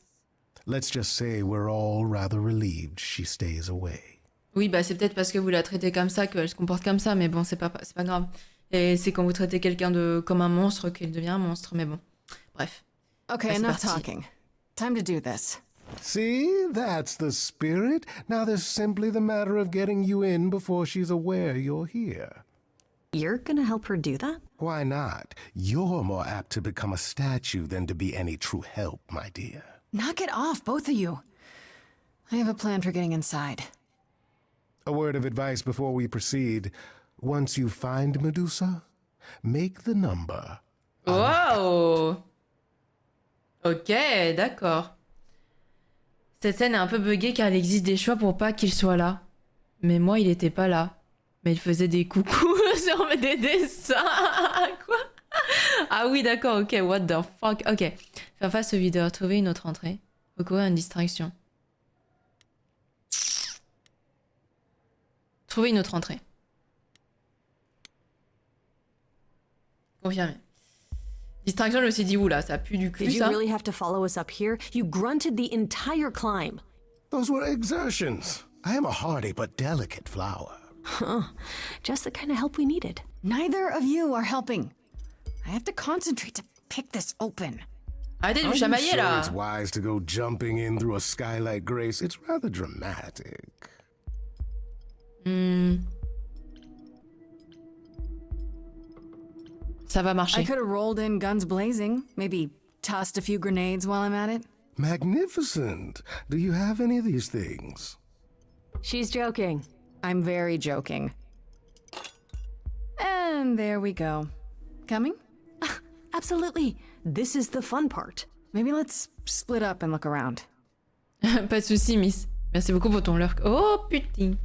S5: Let's just say we're all rather relieved she stays away.
S1: Oui, bah c'est peut-être parce que vous la traitez comme ça qu'elle se comporte comme ça, mais bon, c'est pas grave. Et c'est quand vous traitez quelqu'un comme un monstre qu'il devient un monstre, mais bon. Bref.
S3: Okay,
S1: That's
S3: enough
S1: parti.
S3: talking. Time to do this.
S5: See, that's the spirit. Now there's simply the matter of getting you in before she's aware you're here.
S4: You're gonna help her do that?
S5: Why not? You're more apt to become a statue than to be any true help, my dear.
S3: Knock it off, both of you. I have a plan for getting inside.
S5: A word of advice before we proceed. Once you find Medusa, make the number.
S1: Wow! Ok, d'accord. Cette scène est un peu buggée car il existe des choix pour pas qu'il soit là. Mais moi, il était pas là. Mais il faisait des coucous sur des dessins. Quoi? Ah oui, d'accord, ok, what the fuck. Ok. Faire face au videur, trouver une autre entrée. Recourir à une distraction. Trouver une autre entrée. Confirmé. Distraction, je me suis dit, oula, ça pue du cul,
S4: Did you
S1: ça.
S4: really have to follow us up here? You grunted the entire climb.
S5: Those were exertions. I am a hardy but delicate flower.
S4: Huh. Just the kind of help we needed.
S3: Neither of you are helping. I have to concentrate to pick this open.
S1: Arrêtez de
S5: Are
S1: me
S5: you
S1: chamailler,
S5: sure
S1: là.
S5: it's wise to go jumping in through a skylight, Grace? It's rather dramatic.
S1: Ça va
S3: I
S1: marcher.
S3: could have rolled in guns blazing, maybe tossed a few grenades while I'm at it.
S5: Magnificent. Do you have any of these things?
S4: She's joking.
S3: I'm very joking. And there we go. Coming?
S4: Absolutely. This is the fun part.
S3: Maybe let's split up and look around.
S1: Pas de soucis, Miss. Merci beaucoup pour ton lurk. Oh, putain.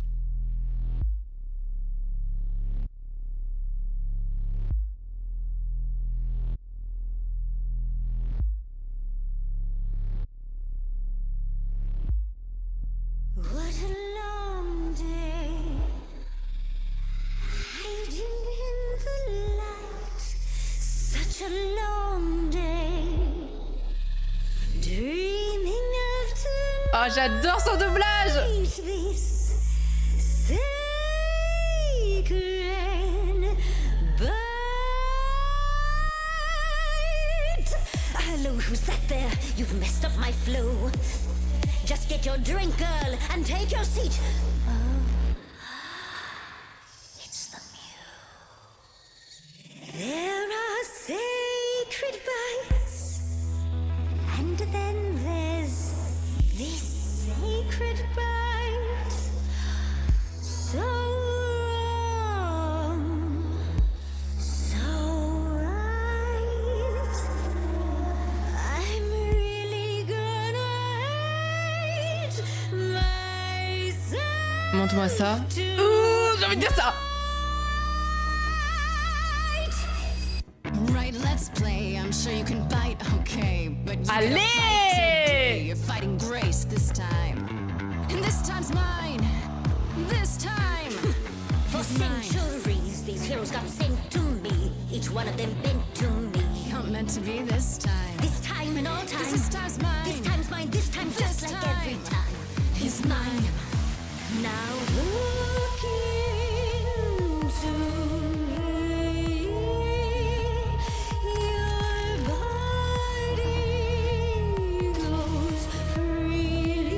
S1: Oh, j'adore son doublage.
S6: Hello, who's that there? You've messed up my flow. Just get your drink, girl, and take your seat. Oh, it's the muse. There are sacred bites, and then there's this sacred bite. So wrong, so right. I'm really gonna hate myself.
S1: Montre-moi ça. Ouh, j'ai envie de dire ça.
S3: Right, let's play. I'm sure you can bite, okay, but you gotta
S1: Allez!
S3: fight today. You're fighting grace this time, and this time's mine. This time,
S6: For
S3: it's mine.
S6: centuries, these heroes got sent to me. Each one of them bent to me.
S3: Not meant to be this time.
S6: This time and all
S3: 'Cause
S6: time.
S3: this time's mine.
S6: This time's mine. This time just
S3: This
S6: like
S3: time
S6: every time.
S3: is mine.
S6: Now look into me. Your body glows freely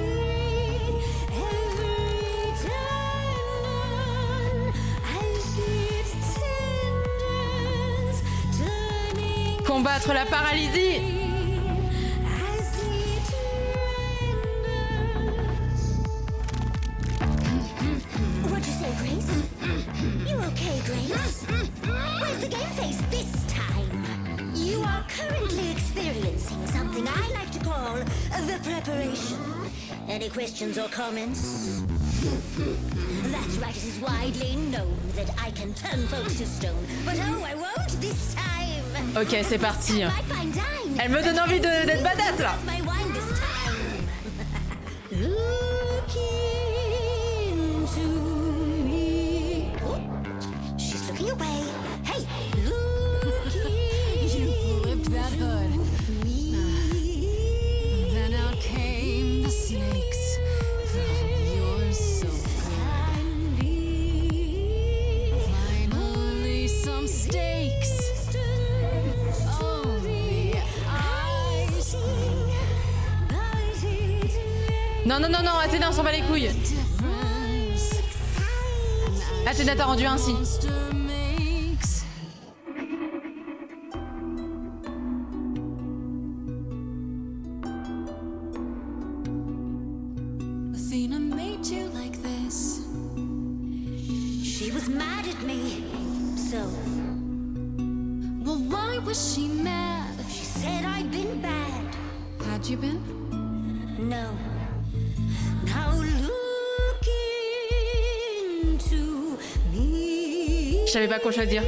S6: every time as it tenders, turning
S1: Combattre la paralysie.
S6: as it renders. What'd you say, Grace? You okay, Grace? Where's the game face this time? You are currently experiencing something I like to call the preparation. Any questions or comments? That's right, it is widely known that I can turn folks to stone. But oh, I won't this time.
S1: Ok, c'est parti.
S6: My fine dime.
S1: Elle me donne envie d'être badass là.
S6: My wine this time. Look into me. Oh, she's looking away. Hey, look
S3: You flipped that hood.
S6: me.
S3: Then out came the snakes. Oh, you're so good. Finally, some stakes. Oh, the ice thing.
S1: Non, non, non, non, Athéna, on s'en bat les couilles.
S3: Difference.
S1: Athéna t'a rendu ainsi.
S3: Monster makes. Athena made you like this.
S6: She was mad at me. So
S3: Well, why was she mad?
S6: she said I'd been bad.
S3: Had you been?
S6: No. Now look into me.
S1: Je savais pas quoi choisir.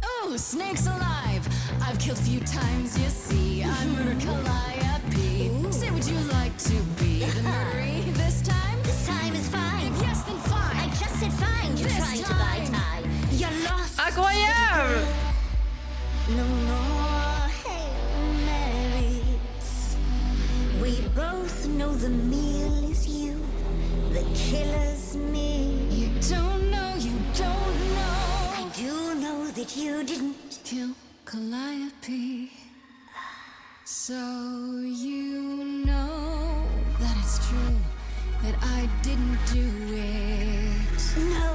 S3: Oh, snakes alive! I've killed a few times, you see. I'm murder Calliope. Say, would you like to be the murdery this time?
S6: This time is fine.
S3: If yes, then fine.
S6: I just said fine. You're
S3: This
S6: trying to buy
S3: time.
S6: time. You're lost.
S1: Incroyable.
S6: No more Hail Marys. We both know the meal is you. The killer's me.
S3: You don't know, you don't know.
S6: I do know that you didn't.
S3: Kill Calliope. So you know that it's true that I didn't do it.
S6: No.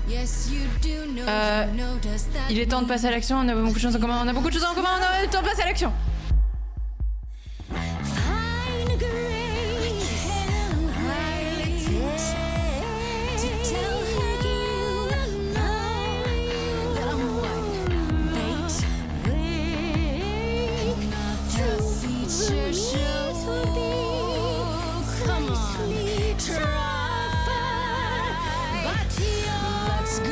S3: Yes, you do know, you know, does that
S1: Il est temps de passer à l'action, on a beaucoup de choses en commun, on a beaucoup de choses en commun, on a le temps de passer à l'action.
S6: Fine grace.
S3: to tell her that I'm what? Bait? Another feature show. Come on, try. Let's go.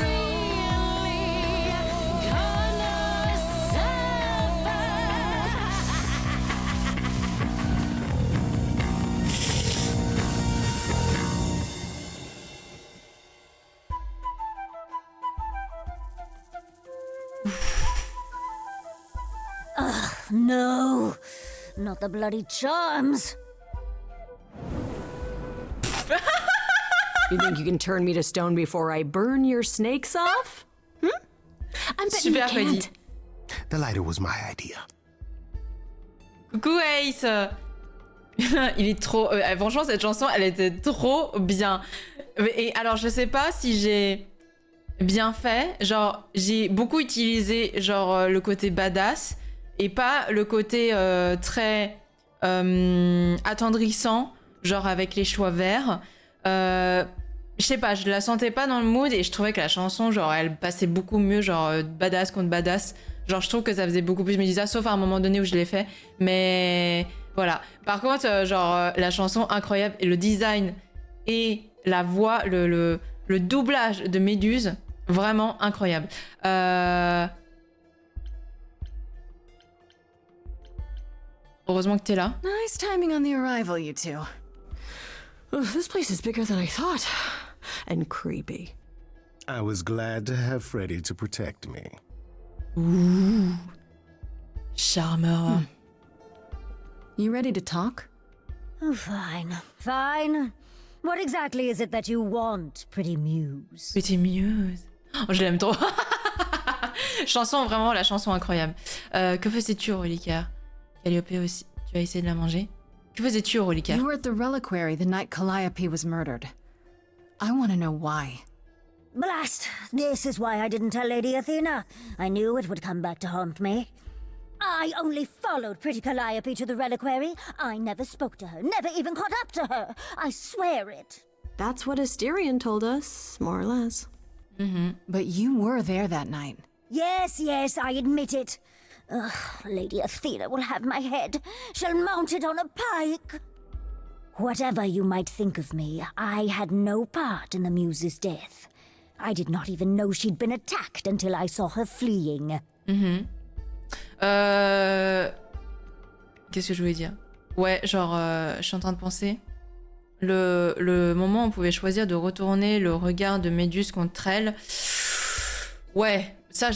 S6: No, not the bloody charms.
S4: You think you can turn me to stone before I burn your snakes off? I'm betting you
S1: Super
S4: can't.
S1: Freddy.
S5: The lighter was my idea.
S1: Coucou Ace. Il est trop... franchement, cette chanson, elle était trop bien. Et alors, je sais pas si j'ai bien fait. Genre, j'ai beaucoup utilisé genre le côté badass et pas le côté très attendrissant, genre avec les choix verts. Je sais pas, je la sentais pas dans le mood et je trouvais que la chanson, genre, elle passait beaucoup mieux, genre badass contre badass. Genre, je trouve que ça faisait beaucoup plus Médusa, sauf à un moment donné où je l'ai fait. Mais voilà. Par contre, genre, la chanson incroyable et le design et la voix, le doublage de Méduse, vraiment incroyable. Heureusement que t'es là.
S3: Nice timing on the arrival, you two.
S4: This place is bigger than I thought. And creepy.
S5: I was glad to have Freddy to protect me.
S1: Ouh. Charmeur.
S3: You ready to talk?
S6: Oh, fine. Fine. What exactly is it that you want, pretty muse?
S1: Petit Muse. Oh, je l'aime trop. Chanson, vraiment, la chanson incroyable. Que faisais-tu, Reliquaire? Calliope aussi. Tu as essayé de la manger? Que faisais-tu, Reliquaire?
S3: You were at the reliquary the night Calliope was murdered. I want to know why.
S6: Blast! This is why I didn't tell Lady Athena. I knew it would come back to haunt me. I only followed pretty Calliope to the reliquary. I never spoke to her, never even caught up to her. I swear it.
S4: That's what Asterion told us, more or less.
S3: But you were there that night.
S6: Yes, I admit it. Ugh, Lady Athena will have my head. She'll mount it on a pike. Whatever you might think of me, I had no part in the Muse's death. I did not even know she'd been attacked until I saw her fleeing.
S1: Qu'est-ce que je voulais dire? Ouais, genre, je suis en train de penser. Le moment où on pouvait choisir de retourner le regard de Méduse contre elle. Ouais, ça,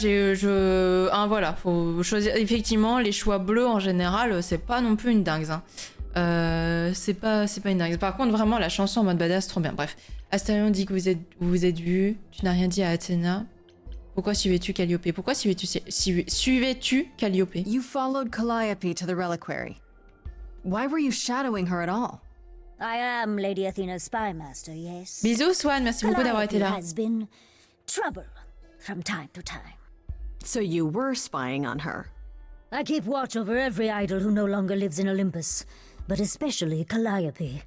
S1: voilà, faut choisir. Effectivement, les choix bleus en général, c'est pas non plus une dingue. Hein. C'est pas une dingue. Par contre, vraiment, la chanson en mode badass, trop bien. Bref, Astérion dit que vous vous êtes vus. Tu n'as rien dit à Athéna. Pourquoi suivais-tu Calliope? Pourquoi suivais-tu Calliope?
S3: You followed Calliope to the reliquary. Why were you shadowing her at all?
S6: I am Lady Athena's spy master, yes.
S1: Bisous, Swan. Merci beaucoup d'avoir été
S6: Calliope
S1: là.
S6: has been trouble from time to time.
S4: So you were spying on her.
S6: I keep watch over every idol who no longer lives in Olympus, but especially Calliope.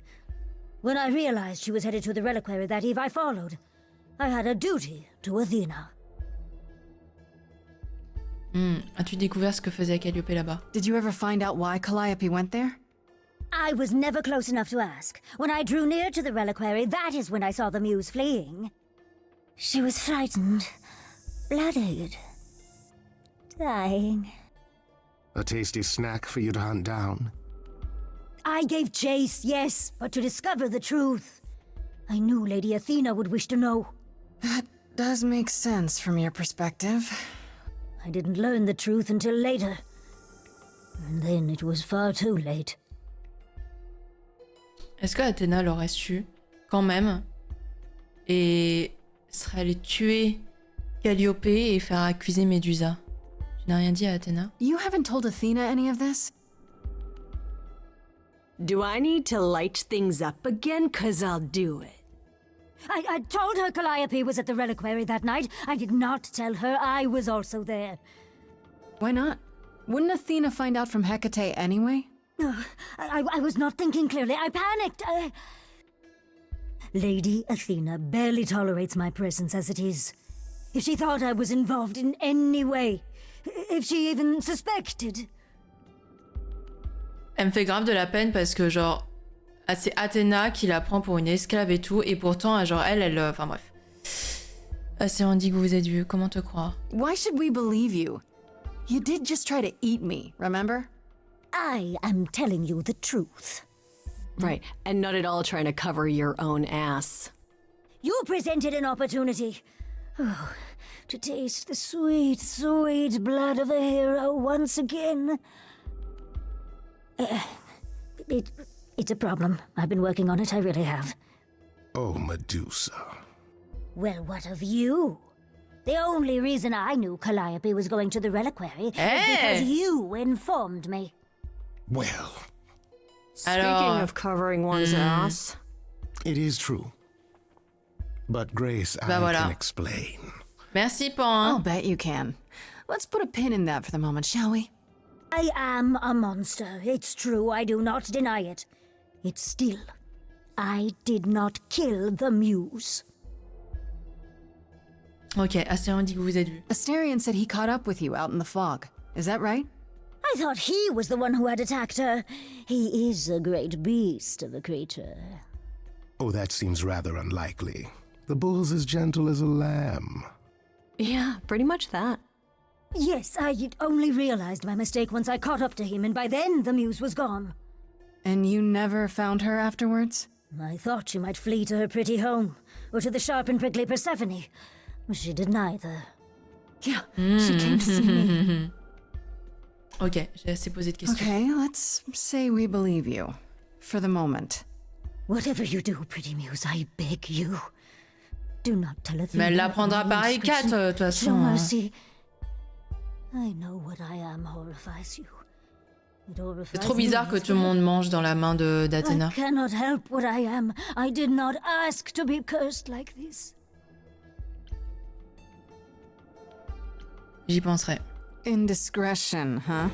S6: When I realized she was headed to the reliquary that eve, I followed. I had a duty to Athena.
S1: As-tu découvert ce que faisait Calliope là-bas?
S3: Did you ever find out why Calliope went there?
S6: I was never close enough to ask. When I drew near to the reliquary, that is when I saw the muse fleeing. She was frightened, bloodied, dying.
S5: A tasty snack for you to hunt down.
S6: I gave chase, yes, but to discover the truth. I knew Lady Athena would wish to know.
S3: That does make sense from your perspective.
S6: I didn't learn the truth until later. And then it was far too late.
S1: Est-ce que Athéna l'aurait su quand même et serait allée tuer Calliope et faire accuser Médusa? Tu n'as rien dit à Athéna?
S3: You haven't told Athena any of this?
S4: Do I need to light things up again? 'Cause I'll do it.
S6: I told her Calliope was at the reliquary that night. I did not tell her I was also there.
S3: Why not? Wouldn't Athena find out from Hecate anyway?
S6: I was not thinking clearly. I panicked. Lady Athena barely tolerates my presence as it is. If she thought I was involved in any way, if she even suspected...
S1: Elle me fait grave de la peine parce que genre c'est Athéna qui la prend pour une esclave et tout et pourtant genre elle enfin bref. C'est on dit que vous êtes vus, comment te croire?
S3: Why should we believe you? You did just try to eat me, remember?
S6: I am telling you the truth.
S4: Right, and not at all trying to cover your own ass.
S6: You presented an opportunity. Oh, to taste the sweet, sweet blood of a hero once again. It's a problem. I've been working on it, I really have.
S5: Oh, Médusa.
S6: Well, what of you? The only reason I knew Calliope was going to the reliquary was because you informed me.
S5: Well,
S4: Speaking
S1: Alors,
S4: of covering one's ass.
S5: it is true. But Grace, I
S1: voilà.
S5: can explain.
S1: merci
S3: I'll
S1: Pan.
S3: bet you can. Let's put a pin in that for the moment, shall we?
S6: I am a monster. It's true, I do not deny it. It's still, I did not kill the muse.
S1: Ok, Astérion dit que vous êtes vu.
S3: Asterion said he caught up with you out in the fog. Is that right?
S6: I thought he was the one who had attacked her. He is a great beast of a creature.
S5: Oh, that seems rather unlikely. The bull's as gentle as a lamb.
S4: Yeah, pretty much that.
S6: Yes, I only realized my mistake once I caught up to him, and by then the muse was gone.
S3: And you never found her afterwards?
S6: I thought she might flee to her pretty home, or to the sharp and prickly Persephone. She did neither.
S3: Yeah, she came to see me.
S1: Ok, j'ai assez posé de questions.
S3: Okay, let's say we believe you. For the moment.
S6: Whatever you do, pretty muse, I beg you. Do not tell a thing.
S1: Mais elle
S6: about
S1: l'apprendra
S6: my
S1: par
S6: indiscretion.
S1: I4, de toute
S6: Show
S1: façon.
S6: mercy. I know what I am horrifies you. It horrifies
S1: C'est trop
S6: me
S1: bizarre que
S6: as
S1: tout le
S6: well.
S1: monde mange dans la main d'Athéna.
S6: I cannot help what I am. I did not ask to be cursed like this.
S1: J'y penserai.
S3: Indiscretion, huh?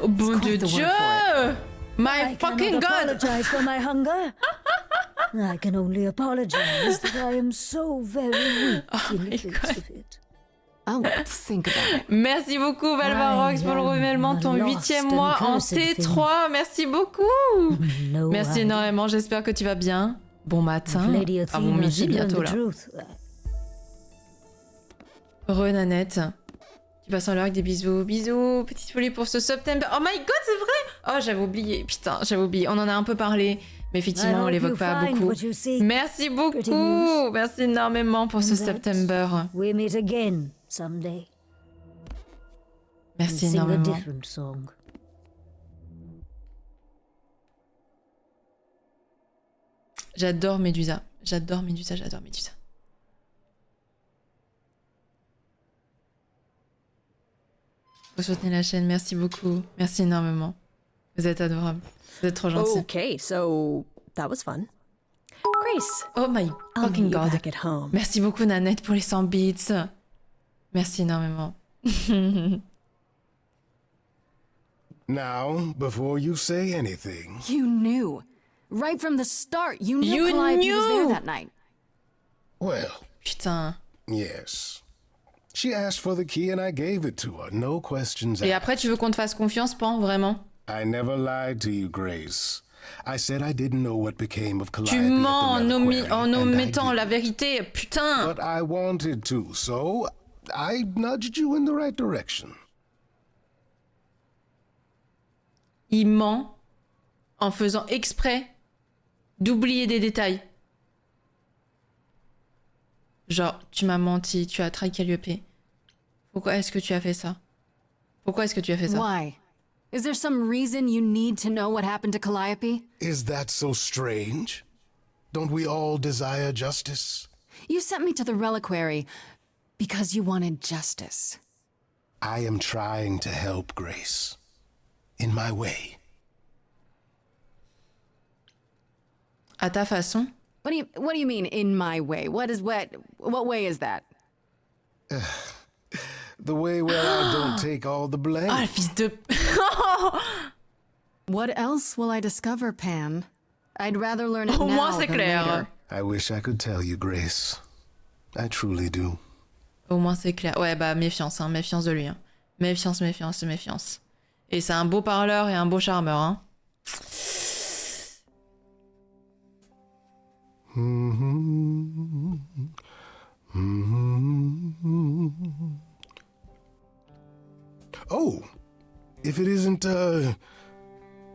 S1: Oh bon
S3: quite the word
S1: Dieu! My
S6: I
S1: fucking
S6: cannot
S1: god!
S6: apologize for my hunger. I can only apologize that I am so very weak in
S1: my
S6: the face
S1: God.
S6: of it.
S3: I'll think about it.
S1: Merci beaucoup Valvarox pour le renouvellement de ton
S6: am a
S1: 8e
S6: lost
S1: mois
S6: and
S1: en
S6: cursed
S1: T3. Merci beaucoup!
S6: No,
S1: Merci
S6: I
S1: énormément, j'espère que tu vas bien. Bon matin.
S6: Lady
S1: Ah bon
S6: Athena
S1: midi
S6: should learn
S1: bientôt
S6: the
S1: là.
S6: truth.
S1: Renanette. Tu passes en l'air avec des bisous. Bisous, petite folie pour ce September. Oh my god, c'est vrai! Oh, j'avais oublié. Putain, j'avais oublié. On en a un peu parlé. Mais effectivement, on
S6: I hope
S1: l'évoque
S6: you
S1: pas
S6: find
S1: beaucoup.
S6: what you seek.
S1: Merci
S6: Pretty
S1: beaucoup!
S6: news.
S1: Merci énormément pour ce
S6: And that
S1: September.
S6: We meet again someday.
S1: Merci
S6: and sing a
S1: énormément.
S6: different song.
S1: J'adore Médusa. J'adore Médusa, j'adore Médusa. Vous soutenez la chaîne, merci beaucoup. Merci énormément. Vous êtes adorables. Vous êtes trop gentils.
S7: Okay, so that was fun. Grace,
S1: Oh my
S7: I'll
S1: fucking
S7: meet you
S1: god.
S7: back at home.
S1: Merci beaucoup Nanette pour les 100 bits. Merci énormément.
S5: Now, before you say anything,
S3: You knew. Right from the start, you knew
S1: You
S3: Calliope was there
S1: knew.
S3: that night.
S5: well,
S1: Putain.
S5: yes. She asked for the key and I gave it to her. No questions
S1: Et
S5: asked.
S1: après, tu veux qu'on te fasse confiance, Pan, vraiment?
S5: I never lied to you, Grace. I said I didn't know what became of
S1: Tu
S5: Calliope
S1: mens
S5: at
S1: en,
S5: the reliquary,
S1: en
S5: and I
S1: omettant
S5: did.
S1: la vérité. Putain.
S5: But I wanted to, so I nudged you in the right direction.
S1: Il ment en faisant exprès d'oublier des détails. Genre, tu m'as menti, tu as trahi Calliope. Pourquoi est-ce que tu as fait ça? Pourquoi est-ce que tu as fait ça?
S3: Why? Is there some reason you need to know what happened to Calliope?
S5: Is that so strange? Don't we all desire justice?
S3: You sent me to the reliquary because you wanted justice.
S5: I am trying to help, Grace. In my way.
S1: À ta façon?
S3: What do you mean in my way? What way is that?
S5: The way where I don't take all the blame.
S1: Ah, le fils de...
S3: What else will I discover, Pan? I'd rather learn it
S1: Au
S3: now
S1: moins, c'est
S3: than
S1: clair.
S3: later.
S5: I wish I could tell you, Grace. I truly do.
S1: Au moins, c'est clair. Ouais, bah, méfiance, hein. Méfiance de lui. Hein. Méfiance, méfiance, méfiance. Et c'est un beau parleur et un beau charmeur, hein.
S5: Oh, if it isn't, the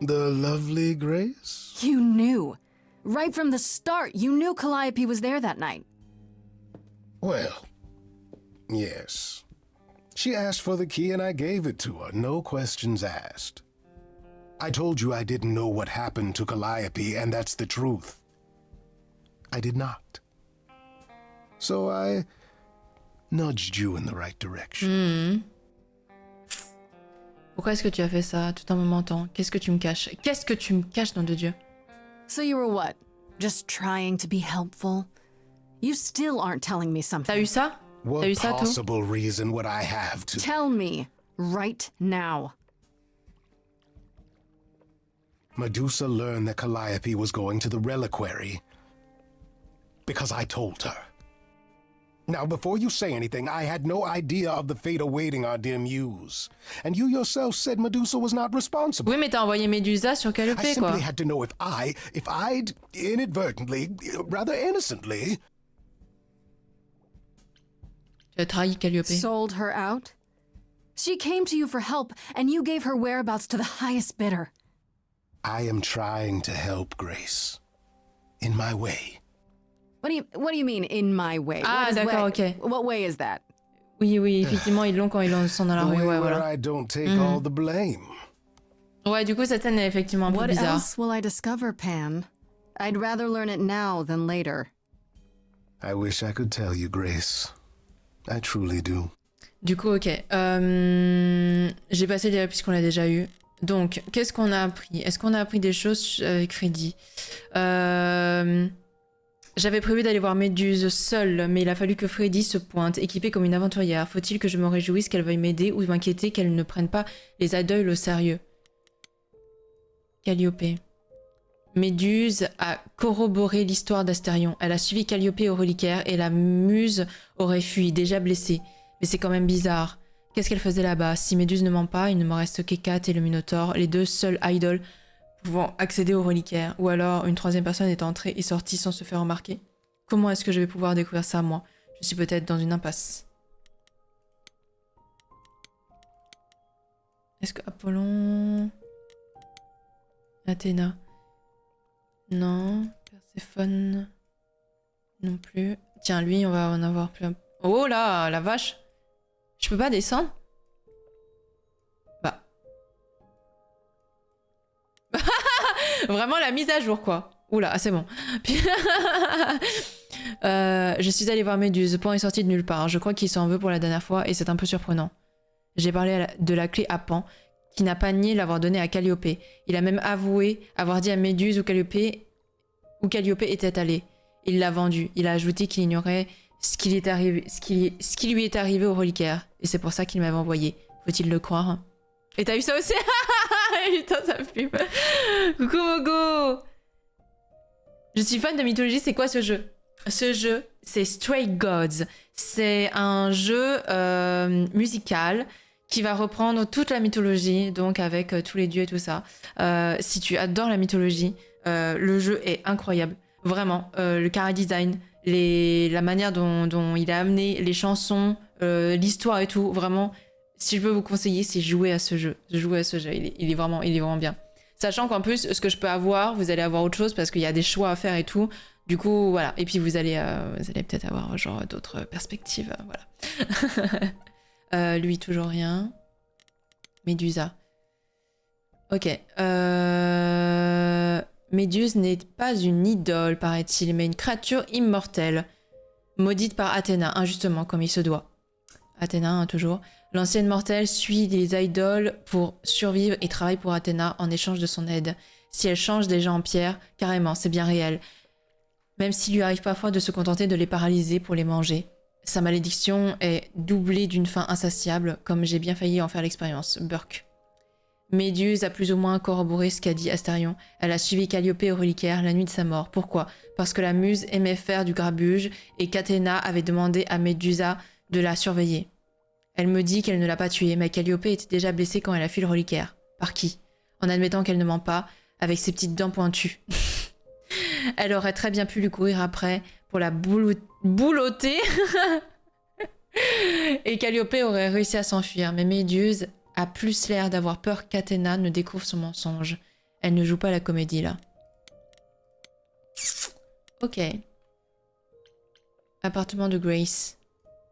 S5: lovely Grace?
S3: You knew. Right from the start, you knew Calliope was there that night.
S5: Well, yes. She asked for the key and I gave it to her, no questions asked. I told you I didn't know what happened to Calliope, and that's the truth. I did not. So I nudged you in the right direction.
S1: Pourquoi est-ce que tu as fait ça tout en me mentant? Qu'est-ce que tu me caches? Qu'est-ce que tu me caches, nom de Dieu?
S3: So you were what? Just trying to be helpful? You still aren't telling me something.
S1: T'as eu ça? T'as
S5: What
S1: eu ça, toi?
S5: possible reason would I have to...
S3: Tell me right now.
S5: Médusa learned that Calliope was going to the reliquary because I told her. Now, before you say anything, I had no idea of the fate awaiting our dear muse. And you yourself said Médusa was not responsible.
S1: Oui, mais t'as envoyé Médusa sur
S5: I
S1: Calliope, quoi.
S5: simply had to know if I'd inadvertently, rather innocently...
S1: Tu as trahi Calliope.
S3: Sold her out? She came to you for help, and you gave her whereabouts to the highest bidder.
S5: I am trying to help Grace. In my way.
S3: What do you mean, in my way?
S1: Ah,
S3: What is
S1: d'accord,
S3: way?
S1: ok.
S3: What way is that?
S1: Oui, oui, effectivement, ils l'ont quand ils sont dans la
S5: The
S1: rue,
S5: way
S1: ouais,
S5: where
S1: voilà.
S5: I don't take all the blame.
S1: Ouais, du coup, cette scène est effectivement un peu
S3: What
S1: bizarre.
S3: else will I discover, Pan? I'd rather learn it now than later.
S5: I wish I could tell you, Grace. I truly do.
S1: Du coup, ok. J'ai passé les puisqu'on l'a déjà eu. Donc, qu'est-ce qu'on a appris? Est-ce qu'on a appris des choses avec Freddy? J'avais prévu d'aller voir Méduse seule, mais il a fallu que Freddy se pointe, équipée comme une aventurière. Faut-il que je me réjouisse qu'elle veuille m'aider ou m'inquiéter qu'elle ne prenne pas les idoles au sérieux? Calliope. Méduse a corroboré l'histoire d'Astérion. Elle a suivi Calliope au reliquaire et la muse aurait fui, déjà blessée. Mais c'est quand même bizarre. Qu'est-ce qu'elle faisait là-bas? Si Méduse ne ment pas, il ne me reste qu'Hécate et le Minotaure, les deux seuls idoles pouvant accéder au reliquaire. Ou alors une troisième personne est entrée et sortie sans se faire remarquer. Comment est-ce que je vais pouvoir découvrir ça, moi? Je suis peut-être dans une impasse. Est-ce que Apollon... Athéna... Non. Perséphone... Non plus. Tiens, lui, on va en avoir plus... Oh là, la vache! Je peux pas descendre? Bah. Vraiment la mise à jour, quoi. Oula, c'est bon. Puis je suis allée voir Méduse. Pan est sorti de nulle part. Je crois qu'il s'en veut pour la dernière fois et c'est un peu surprenant. J'ai parlé de la clé à Pan, qui n'a pas nié l'avoir donnée à Calliope. Il a même avoué avoir dit à Méduse où Calliope était allée. Il l'a vendue. Il a ajouté qu'il ignorait ce qui lui est arrivé au reliquaire. Et c'est pour ça qu'il m'avait envoyé. Faut-il le croire? Et t'as eu ça aussi? Putain, ça fume. Coucou Mogo. Je suis fan de mythologie, c'est quoi ce jeu? Ce jeu, c'est Stray Gods. C'est un jeu musical qui va reprendre toute la mythologie, donc avec tous les dieux et tout ça. Si tu adores la mythologie, le jeu est incroyable. Vraiment, le chara design, la manière dont il a amené les chansons, l'histoire et tout, vraiment, si je peux vous conseiller, c'est jouer à ce jeu. Jouer à ce jeu, il est vraiment bien. Sachant qu'en plus, ce que je peux avoir, vous allez avoir autre chose parce qu'il y a des choix à faire et tout. Du coup, voilà. Et puis vous allez peut-être avoir genre d'autres perspectives, voilà. Lui, toujours rien. Médusa. Ok. Méduse n'est pas une idole, paraît-il, mais une créature immortelle, maudite par Athéna, injustement, comme il se doit. Athéna, hein, toujours. L'ancienne mortelle suit les idoles pour survivre et travaille pour Athéna en échange de son aide. Si elle change des gens en pierre, carrément, c'est bien réel. Même s'il lui arrive parfois de se contenter de les paralyser pour les manger. Sa malédiction est doublée d'une faim insatiable, comme j'ai bien failli en faire l'expérience. Burke. Méduse a plus ou moins corroboré ce qu'a dit Astérion. Elle a suivi Calliope au reliquaire la nuit de sa mort. Pourquoi? Parce que la muse aimait faire du grabuge et qu'Athéna avait demandé à Médusa de la surveiller. Elle me dit qu'elle ne l'a pas tuée, mais Calliope était déjà blessée quand elle a fui le reliquaire. Par qui? En admettant qu'elle ne ment pas, avec ses petites dents pointues. Elle aurait très bien pu lui courir après pour la boulotter. Et Calliope aurait réussi à s'enfuir, mais Méduse a plus l'air d'avoir peur qu'Athéna ne découvre son mensonge. Elle ne joue pas la comédie, là. Ok. Appartement de Grace.